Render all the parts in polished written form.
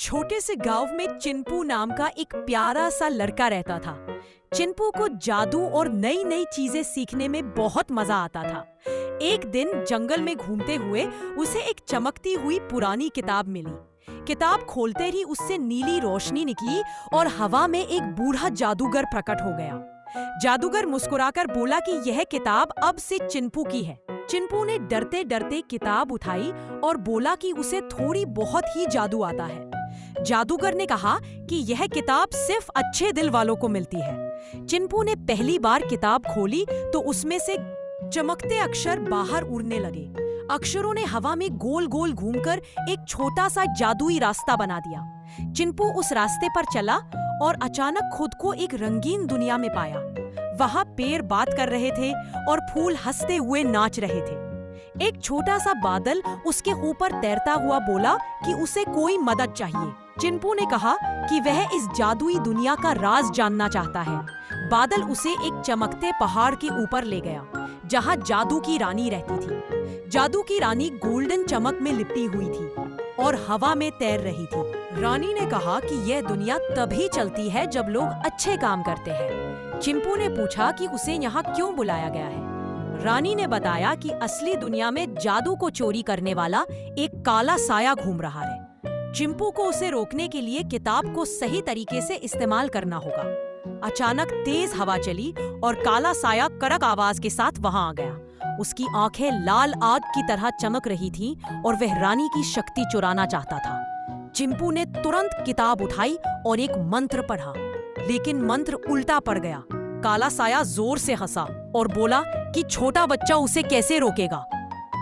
छोटे से गांव में चिंपू नाम का एक प्यारा सा लड़का रहता था। चिंपू को जादू और नई नई चीजें सीखने में बहुत मजा आता था। एक दिन जंगल में घूमते हुए उसे एक चमकती हुई पुरानी किताब मिली। किताब खोलते ही उससे नीली रोशनी निकली और हवा में एक बूढ़ा जादूगर प्रकट हो गया। जादूगर मुस्कुराकर बोला कि यह किताब अब से चिंपू की है। चिंपू ने डरते डरते किताब उठाई और बोला कि उसे थोड़ी बहुत ही जादू आता है। जादूगर ने कहा कि यह किताब सिर्फ अच्छे दिल वालों को मिलती है। चिंपू ने पहली बार किताब खोली तो उसमें से चमकते अक्षर बाहर उड़ने लगे। अक्षरों ने हवा में गोल गोल घूमकर एक छोटा सा जादुई रास्ता बना दिया। चिंपू उस रास्ते पर चला और अचानक खुद को एक रंगीन दुनिया में पाया। वहां पेड़ बात कर रहे थे और फूल हंसते हुए नाच रहे थे। एक छोटा सा बादल उसके ऊपर तैरता हुआ बोला कि उसे कोई मदद चाहिए। चिंपू ने कहा कि वह इस जादुई दुनिया का राज जानना चाहता है। बादल उसे एक चमकते पहाड़ के ऊपर ले गया, जहां जादू की रानी रहती थी। जादू की रानी गोल्डन चमक में लिपटी हुई थी और हवा में तैर रही थी। रानी ने कहा कि यह दुनिया तभी चलती है जब लोग अच्छे काम करते हैं। चिंपू ने पूछा कि उसे यहाँ क्यों बुलाया गया है। रानी ने बताया कि असली दुनिया में जादू को चोरी करने वाला एक काला साया घूम रहा है। चिंपू को उसे रोकने के लिए किताब को सही तरीके से इस्तेमाल करना होगा। अचानक तेज हवा चली और काला साया कड़क आवाज के साथ वहां आ गया। उसकी आंखें लाल आग की तरह चमक रही थीं और वह रानी की शक्ति चुराना चाहता था। चिंपू ने तुरंत किताब उठाई और एक मंत्र पढ़ा, लेकिन मंत्र उल्टा पड़ गया। काला साया जोर से हंसा और बोला कि छोटा बच्चा उसे कैसे रोकेगा।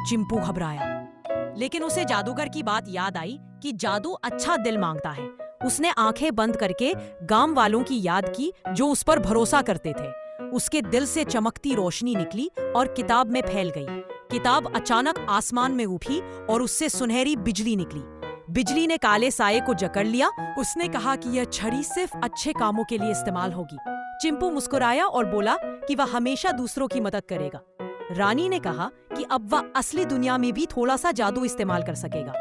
चिंपू घबराया, लेकिन उसे जादूगर की बात याद आई कि जादू अच्छा दिल मांगता है। उसने आंखें बंद करके गांव वालों की याद की जो उस पर भरोसा करते थे। उसके दिल से चमकती रोशनी निकली और किताब में फैल गई। किताब अचानक आसमान में उठी और उससे सुनहरी बिजली निकली। बिजली ने काले साये को जकड़ लिया। उसने कहा कि यह छड़ी सिर्फ अच्छे कामों के लिए इस्तेमाल होगी। चिंपू मुस्कुराया और बोला कि वह हमेशा दूसरों की मदद करेगा। रानी ने कहा कि अब वह असली दुनिया में भी थोड़ा सा जादू इस्तेमाल कर सकेगा।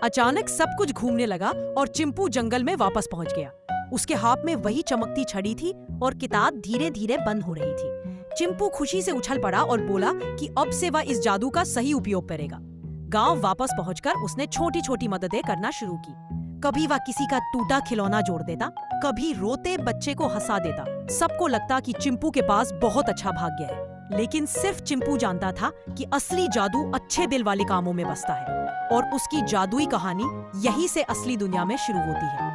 अचानक सब कुछ घूमने लगा और चिंपू जंगल में वापस पहुंच गया। उसके हाथ में वही चमकती छड़ी थी और किताब धीरे धीरे बंद हो रही थी। चिंपू खुशी से उछल पड़ा और बोला कि अब से वह इस जादू का सही उपयोग करेगा। गांव वापस पहुंचकर उसने छोटी छोटी मददें करना शुरू की। कभी वह किसी का टूटा खिलौना जोड़ देता, कभी रोते बच्चे को हंसा देता। सबको लगता कि चिंपू के पास बहुत अच्छा भाग्य है, लेकिन सिर्फ चिंपू जानता था कि असली जादू अच्छे दिल वाले कामों में बसता है और उसकी जादुई कहानी यहीं से असली दुनिया में शुरू होती है।